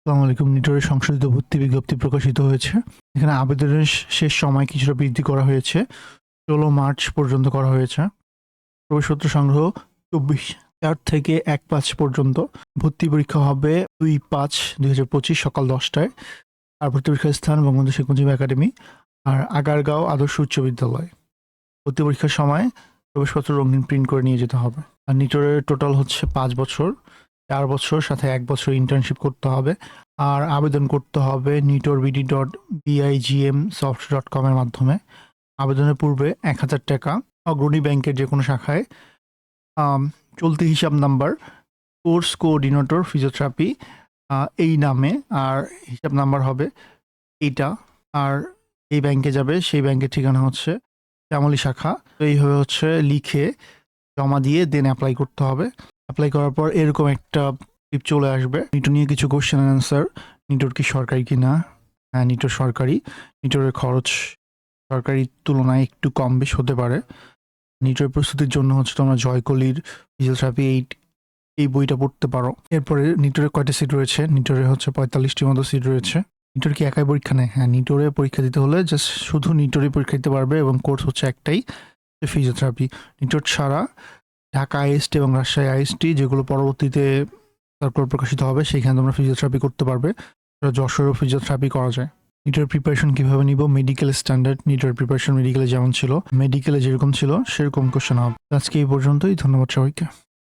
আসসালামু আলাইকুম। নিটোরের সংশোধিত ভর্তি বিজ্ঞপ্তি প্রকাশিত হয়েছে। এখানে আবেদনের শেষ সময় কিছুটা বৃদ্ধি করা হয়েছে। ১৬ মার্চ পর্যন্ত করা হয়েছে। প্রবেশপত্র সংগ্রহ ২৪ থেকে ১-৫ পর্যন্ত। ভর্তি পরীক্ষা হবে ২-৫-২০২৫ সকাল ১০টায়। আর ভর্তি পরীক্ষার স্থান বঙ্গবন্ধু শেখ মুজিব একাডেমি আর আগারগাঁও আদর্শ উচ্চ বিদ্যালয়। ভর্তি পরীক্ষার সময় প্রবেশপত্র রঙিন প্রিন্ট করে নিয়ে যেতে হবে। আর নিটোরের টোটাল হচ্ছে ৫ বছর, ৪ বছর সাথে ১ বছর ইন্টার্নশিপ করতে হবে। আর আবেদন করতে হবে nitor.bigmsoft.com এর মাধ্যমে। আবেদনের পূর্বে ১,০০০ টাকা অগ্রণী ব্যাংকের যে কোনো শাখায় চলতি হিসাব নাম্বার কোর্স কোঅর্ডিনেটর ফিজিওথেরাপি এই নামে, আর হিসাব নাম্বার হবে এইটা। আর এই ব্যাংকে যাবে, সেই ব্যাংকের ঠিকানা হচ্ছে শ্যামলী শাখা। তো এইভাবে হচ্ছে লিখে জমা দিয়ে দেন অ্যাপ্লাই করতে হবে। অ্যাপ্লাই করার পর এরকম একটা টিপ চলে আসবে, নিটোর নিয়ে কিছু কোশ্চেন অ্যান্সার। নিটোর কি সরকারি কিনা? হ্যাঁ, নিটোর সরকারি। নিটোরের খরচ সরকারি তুলনায় একটু কম বেশ হতে পারে। নিটোরের প্রস্তুতির জন্য হচ্ছে তোমরা জয়কলির ফিজিওথেরাপি এই বইটা পড়তে পারো। এরপরে নিটোরে কয়টা সিট রয়েছে? নিটোরে হচ্ছে ৪৫টির মতো সিট রয়েছে। নিটোর কি একাই পরীক্ষা নেয়? হ্যাঁ, নিটোরে পরীক্ষা দিতে হলে জাস্ট শুধু নিটোরে পরীক্ষা দিতে পারবে এবং কোর্স হচ্ছে একটাই, ফিজিওথেরাপি। নিটোর ছাড়া ঢাকা আইএসটি এবং রাজশাহী আইএসটি, যেগুলো পরবর্তীতে তারপর প্রকাশিত হবে, সেখানে তোমরা ফিজিওথেরাপি করতে পারবে। যশোরও ফিজিওথেরাপি করা যায়। নিটের প্রিপারেশন কিভাবে নিব? মেডিকেল স্ট্যান্ডার্ড নিটের প্রিপারেশন মেডিকেলে যেমন ছিল, মেডিকেলে যেরকম ছিল সেরকম কোশ্চেন হবে। আজকে এই পর্যন্তই। ধন্যবাদ সবাইকে।